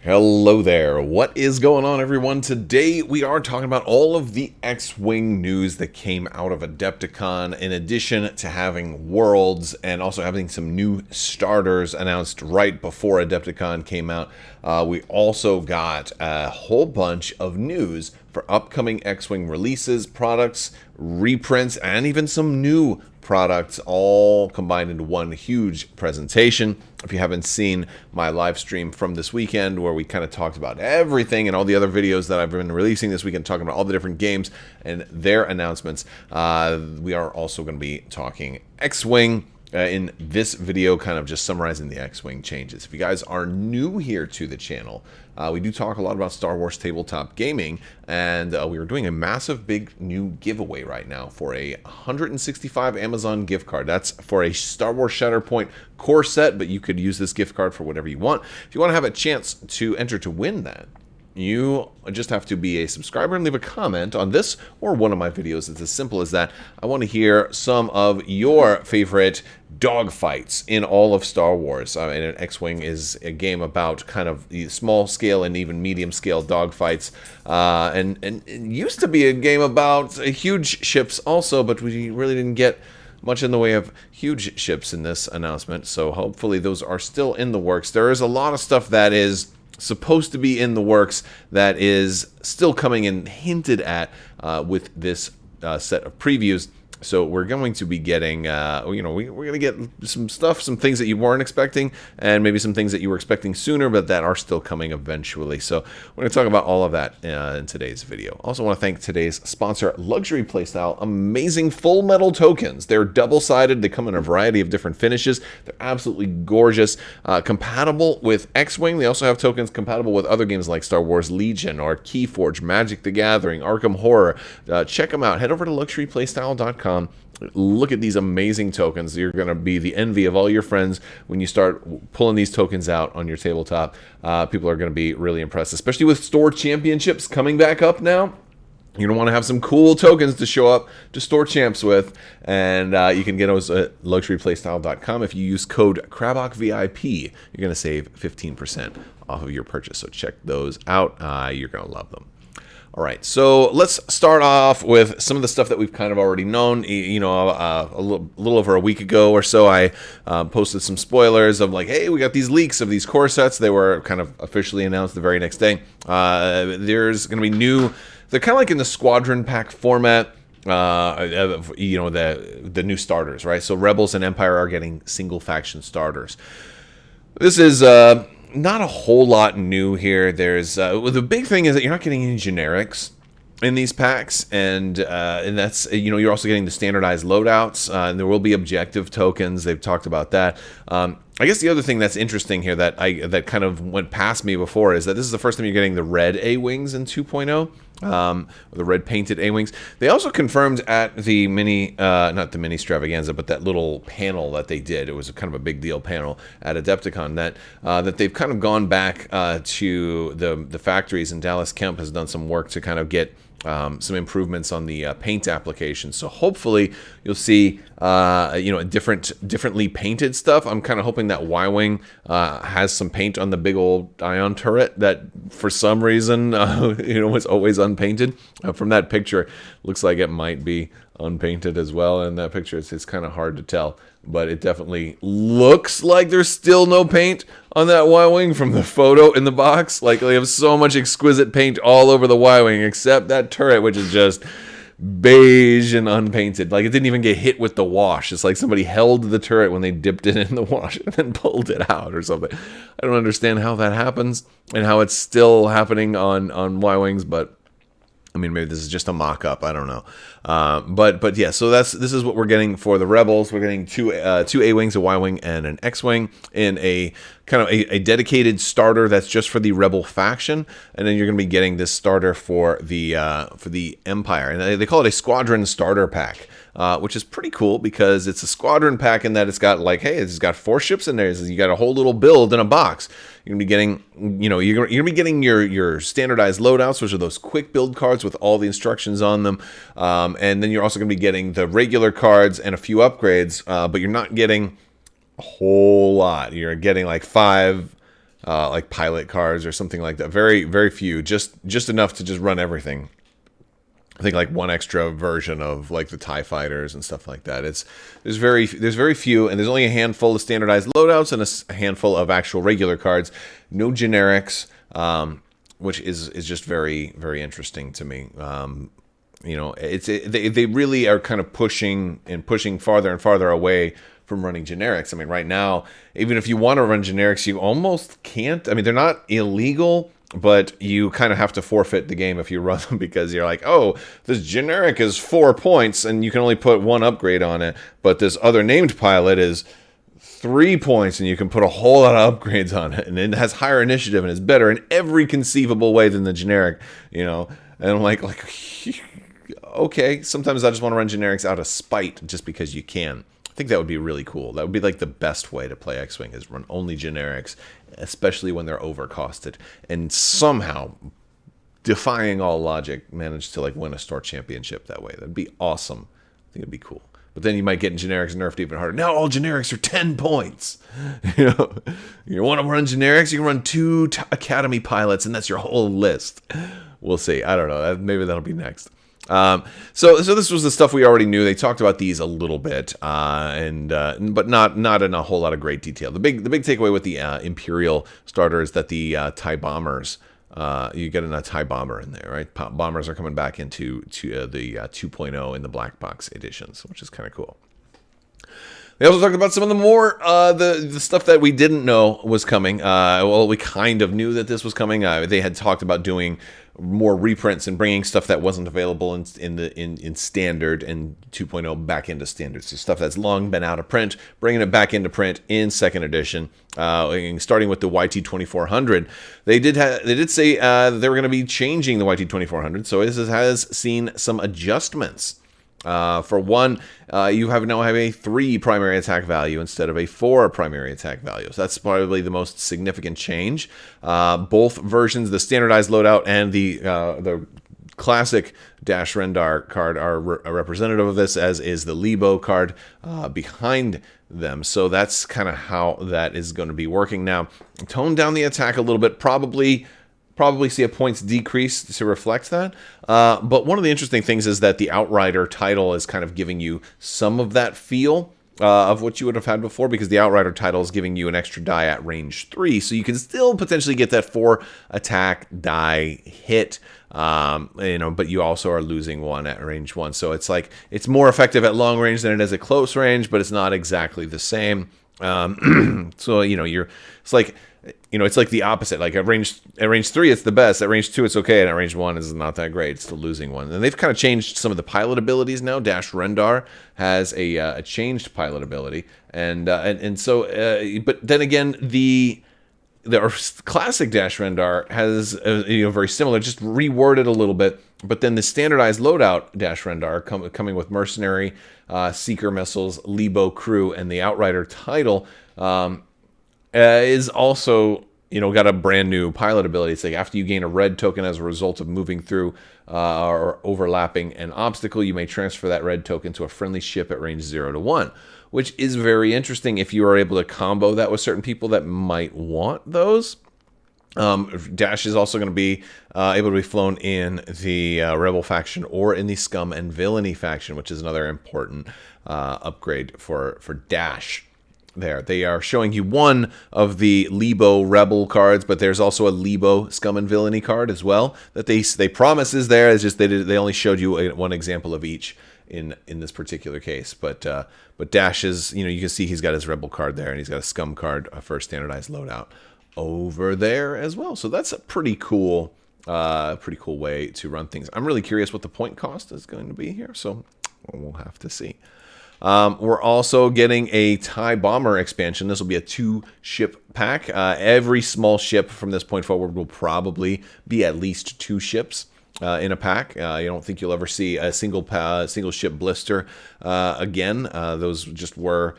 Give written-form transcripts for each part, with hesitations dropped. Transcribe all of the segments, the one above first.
Hello there. What is going on, everyone? Today we are talking about all of the X-Wing news that came out of Adepticon, in addition to having Worlds and also having some new starters announced right before Adepticon came out. We also got a whole bunch of news for upcoming X-Wing releases, products, reprints, and even some new products all combined into one huge presentation. If you haven't seen my live stream from this weekend where we kind of talked about everything and all the other videos that I've been releasing this weekend, talking about all the different games and their announcements, we are also going to be talking X-Wing in this video, kind of just summarizing the X-Wing changes. If you guys are new here to the channel, we do talk a lot about Star Wars tabletop gaming, and we are doing a massive big new giveaway right now for a 165 Amazon gift card. That's for a Star Wars Shatterpoint core set, but you could use this gift card for whatever you want. If you want to have a chance to enter to win that, you just have to be a subscriber and leave a comment on this or one of my videos. It's as simple as that. I want to hear some of your favorite dogfights in all of Star Wars. And X-Wing is a game about kind of the small scale and even medium scale dogfights. And it used to be a game about huge ships also, but we really didn't get much in the way of huge ships in this announcement. So hopefully those are still in the works. There is a lot of stuff that is supposed to be in the works that is still coming and hinted at with this set of previews. So we're going to be getting, we're going to get some stuff, some things that you weren't expecting, and maybe some things that you were expecting sooner, but that are still coming eventually. So we're going to talk about all of that in today's video. Also want to thank today's sponsor, Luxury Playstyle. Amazing full metal tokens. They're double-sided. They come in a variety of different finishes. They're absolutely gorgeous. Compatible with X-Wing. They also have tokens compatible with other games like Star Wars Legion or Keyforge, Magic the Gathering, Arkham Horror. Check them out. Head over to luxuryplaystyle.com. Look at these amazing tokens. You're going to be the envy of all your friends when you start pulling these tokens out on your tabletop. People are going to be really impressed, especially with store championships coming back up now. You're going to want to have some cool tokens to show up to store champs with, and you can get those at luxuryplaystyle.com. If you use code Crabbok VIP, you're going to save 15% off of your purchase. So check those out. You're going to love them. All right, so let's start off with some of the stuff that we've kind of already known. You know, a little over a week ago or so, I posted some spoilers of like, hey, we got these leaks of these core sets. They were kind of officially announced the very next day. There's going to be new. They're kind of like in the squadron pack format. You know, the new starters, right? So Rebels and Empire are getting single faction starters. This is not a whole lot new here. There's the big thing is that you're not getting any generics in these packs, and that's, you know, you're also getting the standardized loadouts, and there will be objective tokens. They've talked about that. I guess the other thing that's interesting here that kind of went past me before is that this is the first time you're getting the red A-Wings in 2.0. The red painted A-Wings. They also confirmed at the mini, not the mini extravaganza, but that little panel that they did. It was kind of a big deal panel at Adepticon that they've kind of gone back to the factories, and Dallas Kemp has done some work to kind of get some improvements on the paint application. So hopefully you'll see you know, differently painted stuff. I'm kind of hoping that Y-Wing has some paint on the big old ion turret that for some reason you know, was always unpainted. From that picture, looks like it might be unpainted as well. In that picture, it's kind of hard to tell, but it definitely looks like there's still no paint on that Y-Wing from the photo in the box. Like, they have so much exquisite paint all over the Y-Wing, except that turret, which is just beige and unpainted. Like, it didn't even get hit with the wash. It's like somebody held the turret when they dipped it in the wash and then pulled it out or something. I don't understand how that happens and how it's still happening on Y-Wings, but I mean, maybe this is just a mock-up. I don't know. But yeah, so this is what we're getting for the Rebels. We're getting two A-Wings, a Y-Wing, and an X-Wing in a kind of a dedicated starter that's just for the Rebel faction. And then you're going to be getting this starter for the Empire. And they call it a Squadron Starter Pack. Which is pretty cool because it's a squadron pack in that it's got like, hey, it's got 4 ships in there. You got a whole little build in a box. You're gonna be getting, you know, you're gonna be getting your standardized loadouts, which are those quick build cards with all the instructions on them, and then you're also gonna be getting the regular cards and a few upgrades, but you're not getting a whole lot. You're getting like 5 like pilot cards or something like that. Very, very few. Just enough to just run everything. I think like one extra version of like the TIE fighters and stuff like that. There's very few, and there's only a handful of standardized loadouts and a handful of actual regular cards. No generics, which is just very, very interesting to me. You know, they really are kind of pushing farther and farther away from running generics. I mean, right now, even if you want to run generics, you almost can't. I mean, they're not illegal, but you kind of have to forfeit the game if you run them, because you're like, oh, this generic is 4 points and you can only put one upgrade on it, but this other named pilot is 3 points and you can put a whole lot of upgrades on it, and it has higher initiative and is better in every conceivable way than the generic, you know. And I'm like okay, sometimes I just want to run generics out of spite just because you can. I think that would be really cool. That would be like the best way to play X-Wing, is run only generics, especially when they're overcosted, and somehow, defying all logic, manage to like win a store championship that way. That'd be awesome. I think it'd be cool. But then you might get generics nerfed even harder. Now all generics are 10 points. You know, you want to run generics, you can run 2 Academy pilots, and that's your whole list. We'll see. I don't know. Maybe that'll be next. So this was the stuff we already knew. They talked about these a little bit, but not in a whole lot of great detail. The big takeaway with the Imperial starter is that the TIE bombers, you get a TIE bomber in there, right? Bombers are coming back into the 2.0 in the black box editions, which is kind of cool. They also talked about some of the more the stuff that we didn't know was coming. Well, we kind of knew that this was coming. They had talked about doing more reprints and bringing stuff that wasn't available in standard and 2.0 back into standard. So stuff that's long been out of print, bringing it back into print in second edition. Starting with the YT2400, they did say they were going to be changing the YT2400. So this has seen some adjustments. For one, you now have a 3 primary attack value instead of a 4 primary attack value. So that's probably the most significant change. Both versions, the standardized loadout and the classic Dash Rendar card, are a representative of this, as is the Lebo card behind them. So that's kind of how that is going to be working now. Tone down the attack a little bit, probably see a points decrease to reflect that. But one of the interesting things is that the Outrider title is kind of giving you some of that feel of what you would have had before, because the Outrider title is giving you an extra die at range 3, so you can still potentially get that 4 attack die hit, but you also are losing 1 at range 1. So it's like it's more effective at long range than it is at close range, but it's not exactly the same. So it's like the opposite. Like at range 3, it's the best. At range 2, it's okay, and at range 1, is not that great. It's still losing 1. And they've kind of changed some of the pilot abilities now. Dash Rendar has a changed pilot ability, and so but then again, the classic Dash Rendar has very similar, just reworded a little bit. But then the standardized loadout Dash Rendar coming with Mercenary, Seeker missiles, Lebo crew, and the Outrider title. Is also, got a brand new pilot ability. It's like after you gain a red token as a result of moving through or overlapping an obstacle, you may transfer that red token to a friendly ship at range 0 to 1, which is very interesting if you are able to combo that with certain people that might want those. Dash is also going to be able to be flown in the Rebel faction or in the Scum and Villainy faction, which is another important upgrade for Dash. There, they are showing you one of the Lebo Rebel cards, but there's also a Lebo Scum and Villainy card as well that they promise is there. It's just they only showed you one example of each in this particular case. But Dash is, you can see he's got his Rebel card there, and he's got a Scum card for a standardized loadout over there as well. So that's a pretty cool way to run things. I'm really curious what the point cost is going to be here, so we'll have to see. We're also getting a TIE Bomber expansion. This will be a 2-ship pack. Every small ship from this point forward will probably be at least 2 ships in a pack. You don't think you'll ever see a single ship blister again. Those just were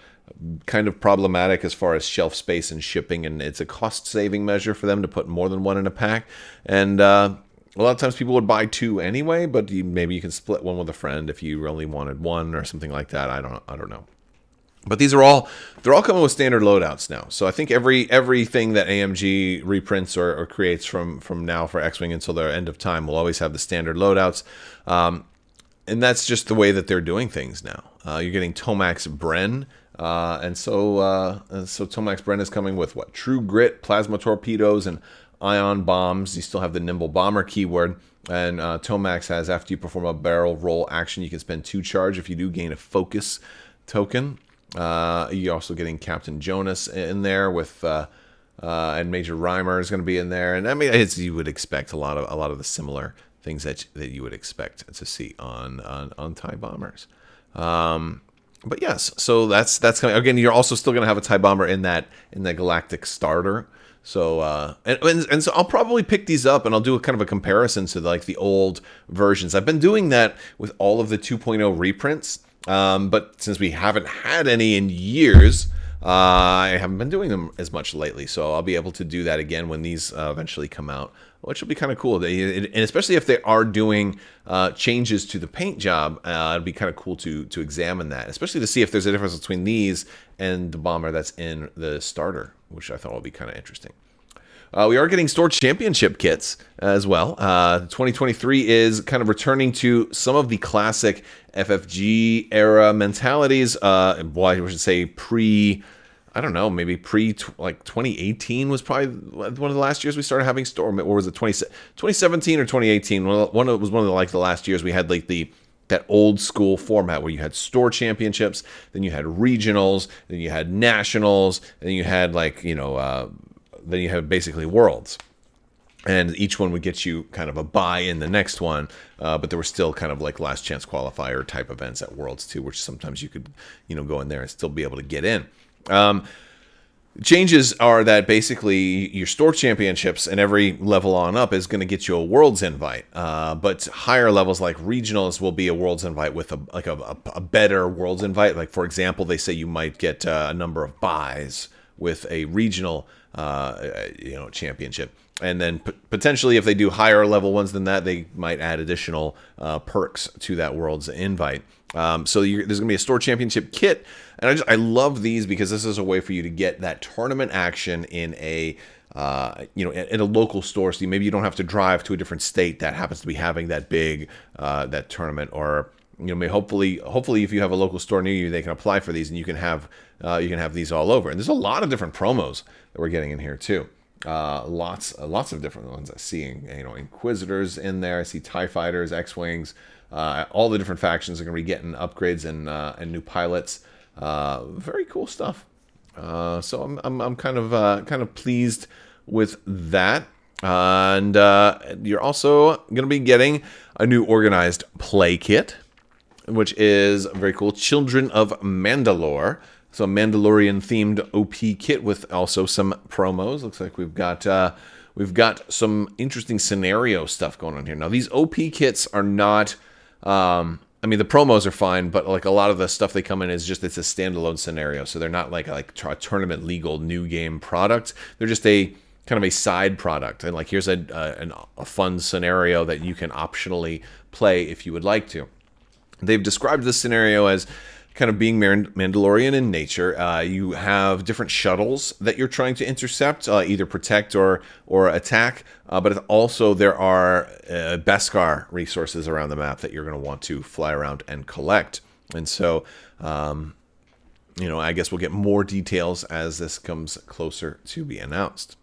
kind of problematic as far as shelf space and shipping, and it's a cost-saving measure for them to put more than one in a pack. And a lot of times people would buy 2 anyway, but maybe you can split one with a friend if you really wanted 1 or something like that. I don't know. But they're all coming with standard loadouts now. So I think everything that AMG reprints or creates from now for X-Wing until their end of time will always have the standard loadouts. And that's just the way that they're doing things now. You're getting Tomax Bren, and so Tomax Bren is coming with what? True Grit, plasma torpedoes, and ion bombs. You still have the Nimble Bomber keyword. And Tomax has, after you perform a barrel roll action, you can spend 2 charge if you do gain a focus token. You're also getting Captain Jonas in there with, and Major Rhymer is going to be in there. And I mean, you would expect a lot of the similar things that you would expect to see on TIE bombers. But yes, so that's coming. Again, you're also still going to have a TIE bomber in that galactic starter. So and so I'll probably pick these up and I'll do a kind of a comparison to like the old versions. I've been doing that with all of the 2.0 reprints, but since we haven't had any in years, I haven't been doing them as much lately. So I'll be able to do that again when these eventually come out, which will be kind of cool. And especially if they are doing changes to the paint job, it'd be kind of cool to examine that, especially to see if there's a difference between these and the bomber that's in the starter, which I thought would be kind of interesting. We are getting store championship kits as well. 2023 is kind of returning to some of the classic FFG era mentalities. Well, I should say I don't know, maybe like 2018 was probably one of the last years we started having store, or was it 2017 or 2018? Well, it was one of the last years we had like that old school format where you had store championships, then you had regionals, then you had nationals, then you had then you have basically worlds. And each one would get you kind of a bye in the next one, but there were still kind of like last chance qualifier type events at Worlds too, which sometimes you could, go in there and still be able to get in. Changes are that basically your store championships and every level on up is going to get you a Worlds invite, but higher levels like regionals will be a Worlds invite with a better Worlds invite. Like for example, they say you might get a number of buys with a regional championship. And then potentially if they do higher level ones than that, they might add additional perks to that World's invite. So there's going to be a store championship kit. And I love these because this is a way for you to get that tournament action in in a local store. So maybe you don't have to drive to a different state that happens to be having that big, that tournament, or hopefully if you have a local store near you, they can apply for these and you can have these all over. And there's a lot of different promos that we're getting in here too. Lots of different ones I see. Inquisitors in there. I see TIE fighters, X-wings. All the different factions are going to be getting upgrades and new pilots. Very cool stuff. So I'm kind of pleased with that. And you're also going to be getting a new organized play kit, which is very cool. Children of Mandalore. So Mandalorian-themed OP kit with also some promos. Looks like we've got some interesting scenario stuff going on here. Now, these OP kits are not... the promos are fine, but like a lot of the stuff they come in is it's a standalone scenario. So they're not like a tournament legal new game product. They're just a kind of a side product. And like here's a fun scenario that you can optionally play if you would like to. They've described this scenario as kind of being Mandalorian in nature. You have different shuttles that you're trying to intercept, either protect or attack. But also there are Beskar resources around the map that you're going to want to fly around and collect. And so, I guess we'll get more details as this comes closer to be announced.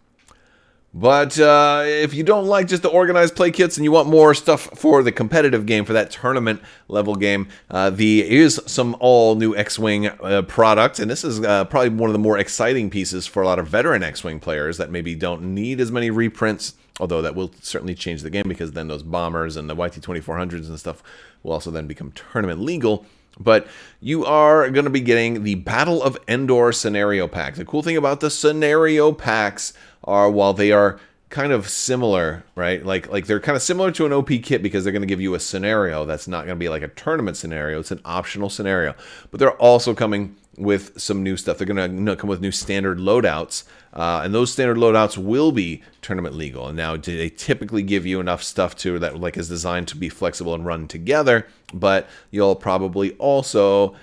But if you don't like just the organized play kits and you want more stuff for the competitive game, for that tournament level game, there is some all new X-Wing product. And this is probably one of the more exciting pieces for a lot of veteran X-Wing players that maybe don't need as many reprints. Although that will certainly change the game because then those bombers and the YT-2400s and stuff will also then become tournament legal. But you are going to be getting the Battle of Endor scenario pack. The cool thing about the scenario packs are, while they are kind of similar, right? Like they're kind of similar to an OP kit because they're going to give you a scenario that's not going to be like a tournament scenario. It's an optional scenario. But they're also coming with some new stuff. They're going to come with new standard loadouts And those standard loadouts will be tournament legal. And now they typically give you enough stuff to that like is designed to be flexible and run together, but you'll probably also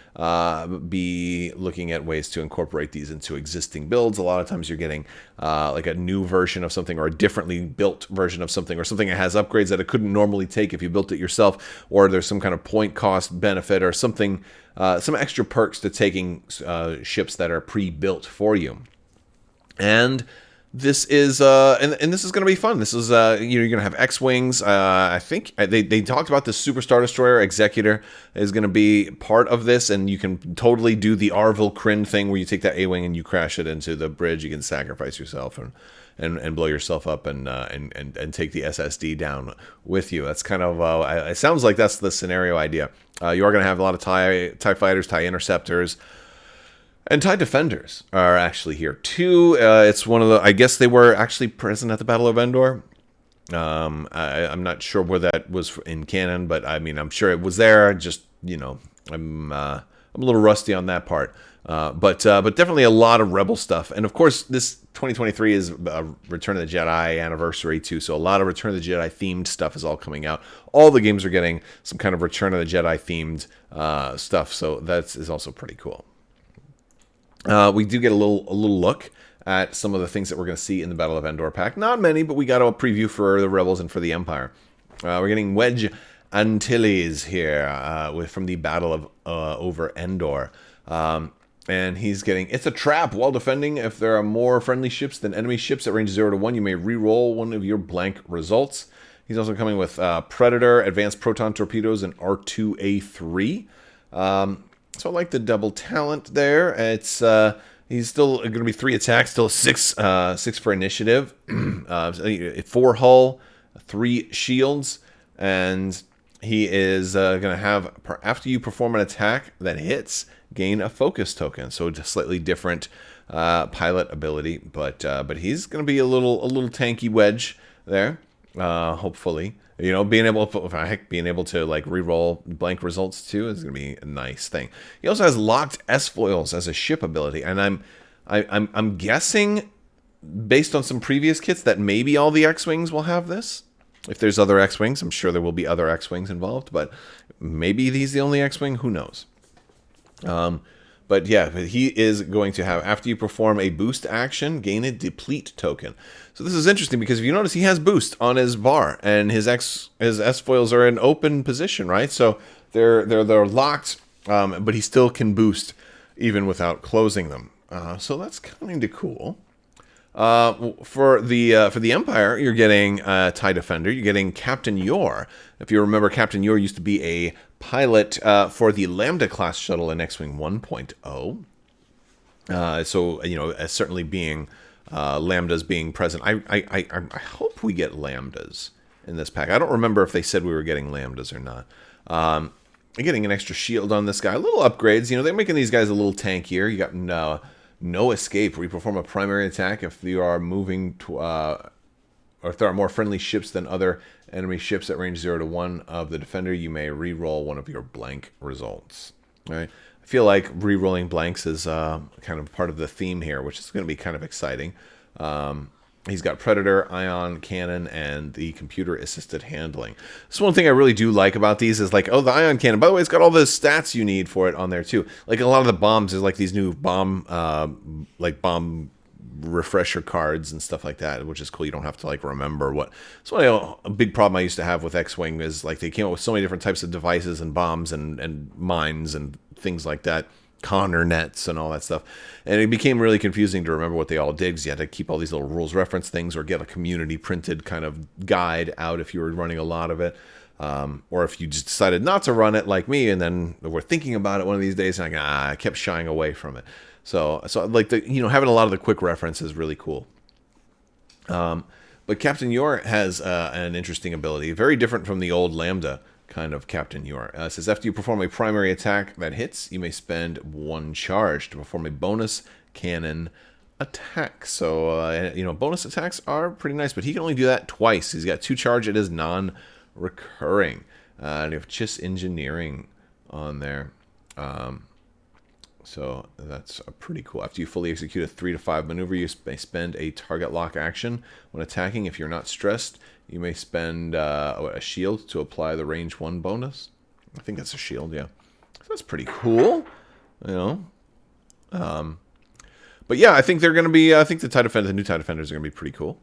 be looking at ways to incorporate these into existing builds. A lot of times you're getting like a new version of something or a differently built version of something or something that has upgrades that it couldn't normally take if you built it yourself, or there's some kind of point cost benefit or something, some extra perks to taking ships that are pre-built for you. And this is and this is going to be fun. This is you're going to have X-wings. I think they talked about the Super Star Destroyer Executor is going to be part of this, and you can totally do the Arvil Kryn thing where you take that A-wing and you crash it into the bridge. You can sacrifice yourself and blow yourself up and take the SSD down with you. That's kind of it sounds like that's the scenario idea. You are going to have a lot of TIE fighters, TIE interceptors. And TIE Defenders are actually here too. It's one of the, I guess they were actually present at the Battle of Endor. I'm not sure where that was in canon, but I mean, I'm sure it was there. Just, you know, I'm a little rusty on that part. But definitely a lot of Rebel stuff. And of course, this 2023 is a Return of the Jedi anniversary too. So a lot of Return of the Jedi themed stuff is all coming out. All the games are getting some kind of Return of the Jedi themed stuff. So that is also pretty cool. We do get a little look at some of the things that we're going to see in the Battle of Endor pack. Not many, but we got a preview for the Rebels and for the Empire. We're getting Wedge Antilles here from the Battle of over Endor. And he's getting, it's a trap while defending. If there are more friendly ships than enemy ships at range 0 to 1, you may re-roll one of your blank results. He's also coming with Predator, Advanced Proton Torpedoes, and R2A3. So I like the double talent there. It's he's still going to be 3 attacks, still 6 for initiative, 4 hull, 3 shields, and he is going to have, after you perform an attack that hits, gain a focus token. So just slightly different pilot ability, but he's going to be a little tanky wedge there, hopefully. You know, being able to like re-roll blank results too is gonna be a nice thing. He also has locked S-foils as a ship ability, and I'm guessing based on some previous kits that maybe all the X-wings will have this. If there's other X-wings, I'm sure there will be other X-wings involved, but maybe he's the only X-wing. Who knows? But yeah, he is going to have, after you perform a boost action, gain a deplete token. So this is interesting because if you notice, he has boost on his bar, and his S-foils are in open position, right? So they're locked, but he still can boost even without closing them. So that's kind of cool. For the Empire, you're getting TIE Defender. You're getting Captain Yor. If you remember, Captain Yor used to be a pilot for the Lambda class shuttle in X-Wing 1.0. So you know, as certainly being Lambdas being present, I hope we get Lambdas in this pack. I don't remember if they said we were getting Lambdas or not. Getting an extra shield on this guy, little upgrades. You know, they're making these guys a little tankier. You got no escape, where you perform a primary attack if you are moving to, or if there are more friendly ships than other enemy ships at range 0 to 1 of the defender, you may re-roll one of your blank results. All right. I feel like re-rolling blanks is kind of part of the theme here, which is going to be kind of exciting. He's got Predator, Ion Cannon, and the computer-assisted handling. So one thing I really do like about these is like, oh, the Ion Cannon. By the way, it's got all the stats you need for it on there too. Like a lot of the bombs, there's like these new bomb refresher cards and stuff like that, which is cool. You don't have to like remember what. So a big problem I used to have with X-Wing is like they came up with so many different types of devices and bombs and mines and things like that. Connor nets and all that stuff, and it became really confusing to remember what they all did, because you had to keep all these little rules reference things or get a community printed kind of guide out if you were running a lot of it, or if you just decided not to run it like me and then we're thinking about it one of these days and I kept shying away from it. So like having a lot of the quick reference is really cool. But Captain Yor has an interesting ability, very different from the old Lambda kind of Captain Yor. It says, after you perform a primary attack that hits, you may spend 1 charge to perform a bonus cannon attack. So, bonus attacks are pretty nice, but he can only do that twice. He's got 2 charge. It is non-recurring. And you have Chiss Engineering on there. So that's pretty cool. After you fully execute a 3 to 5 maneuver, you may spend a target lock action when attacking. If you're not stressed, you may spend a shield to apply the range 1 bonus. I think that's a shield, yeah. So that's pretty cool, you know. But yeah, I think they're going to be. I think the new TIE Defenders are going to be pretty cool.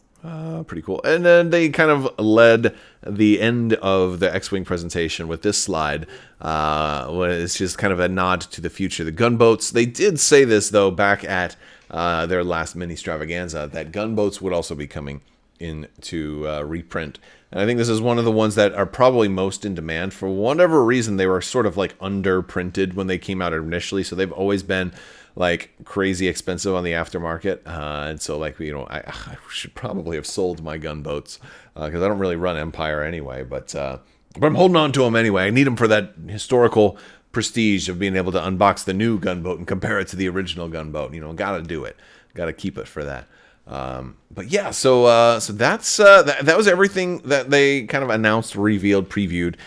Pretty cool. And then they kind of led the end of the X-Wing presentation with this slide. It's just kind of a nod to the future. The gunboats, they did say this, though, back at their last mini-stravaganza, that gunboats would also be coming into reprint. And I think this is one of the ones that are probably most in demand. For whatever reason, they were sort of like underprinted when they came out initially, so they've always been like crazy expensive on the aftermarket, and so like, you know, I should probably have sold my gunboats because I don't really run Empire anyway, but I'm holding on to them anyway. I need them for that historical prestige of being able to unbox the new gunboat and compare it to the original gunboat. You know, gotta do it, gotta keep it for that. But yeah, so that's that was everything that they kind of announced, revealed, previewed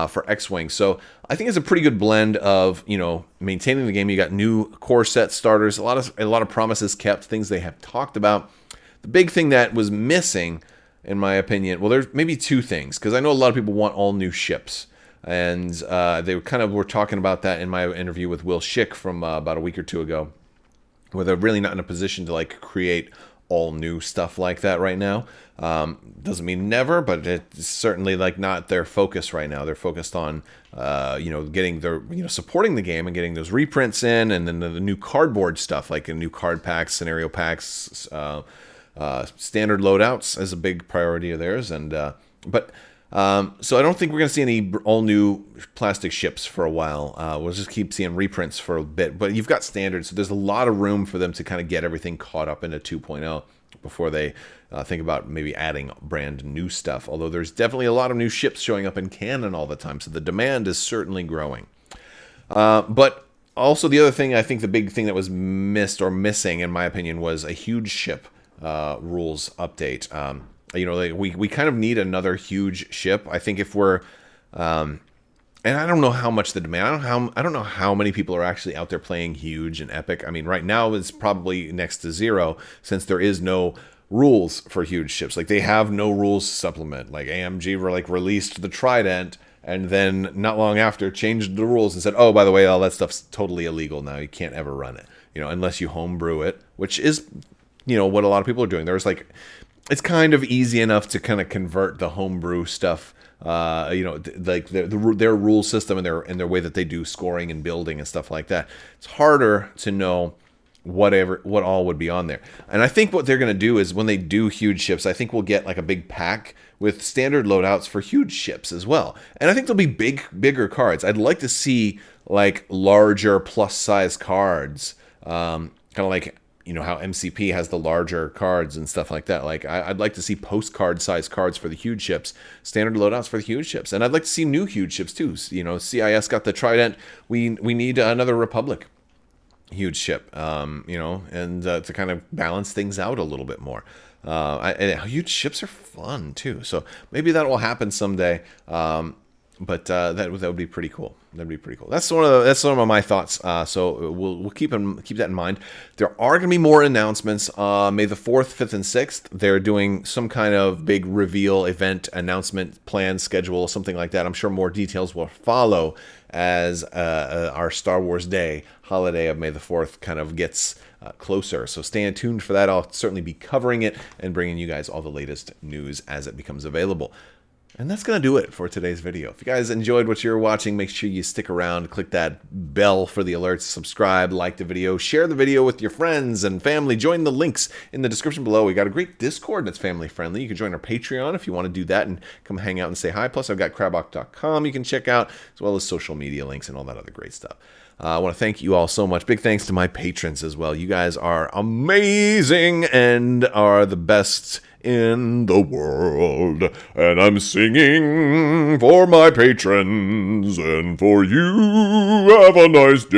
for X-Wing. So I think it's a pretty good blend of, you know, maintaining the game. You got new core set starters, a lot of promises kept, things they have talked about. The big thing that was missing, in my opinion, well, there's maybe two things, because I know a lot of people want all new ships. And they kind of were talking about that in my interview with Will Schick from about a week or two ago, where they're really not in a position to like create all new stuff like that right now. Doesn't mean never, but it's certainly like not their focus right now. They're focused on you know, getting their, you know, supporting the game and getting those reprints in, and then the new cardboard stuff, like the new card packs, scenario packs, standard loadouts is a big priority of theirs. And so I don't think we're going to see any all new plastic ships for a while. We'll just keep seeing reprints for a bit. But you've got standards, so there's a lot of room for them to kind of get everything caught up into 2.0 before they think about maybe adding brand new stuff. Although there's definitely a lot of new ships showing up in canon all the time, so the demand is certainly growing. But also the other thing, I think the big thing that was missed or missing, in my opinion, was a huge ship rules update. You know, like we kind of need another huge ship. I think if we're, and I don't know how much the demand. I don't know how many people are actually out there playing huge and epic. I mean, right now it's probably next to zero, since there is no rules for huge ships. Like, they have no rules supplement. Like, AMG released the Trident, and then not long after changed the rules and said, oh, by the way, all that stuff's totally illegal now. You can't ever run it, you know, unless you homebrew it, which is, you know, what a lot of people are doing. There's like, it's kind of easy enough to kind of convert the homebrew stuff, you know, like their rule system and their way that they do scoring and building and stuff like that. It's harder to know what all would be on there. And I think what they're going to do is, when they do huge ships, I think we'll get like a big pack with standard loadouts for huge ships as well. And I think there'll be bigger cards. I'd like to see like larger plus size cards, kind of like, you know, how MCP has the larger cards and stuff like that. Like, I'd like to see postcard size cards for the huge ships, standard loadouts for the huge ships. And I'd like to see new huge ships too. You know, CIS got the Trident. We need another Republic huge ship, you know, and to kind of balance things out a little bit more. And huge ships are fun too. So maybe that will happen someday. But that would be pretty cool. That'd be pretty cool. That's some of my thoughts. So we'll keep that in mind. There are going to be more announcements. May the 4th, 5th, and 6th. They're doing some kind of big reveal event announcement plan schedule, something like that. I'm sure more details will follow as our Star Wars Day holiday of May the 4th kind of gets closer. So stay tuned for that. I'll certainly be covering it and bringing you guys all the latest news as it becomes available. And that's going to do it for today's video. If you guys enjoyed what you're watching, make sure you stick around, click that bell for the alerts, subscribe, like the video, share the video with your friends and family. Join the links in the description below. We got a great Discord that's family friendly. You can join our Patreon if you want to do that and come hang out and say hi. Plus, I've got Crabbok.com you can check out, as well as social media links and all that other great stuff. I want to thank you all so much. Big thanks to my patrons as well. You guys are amazing and are the best in the world. And I'm singing for my patrons and for you. Have a nice day.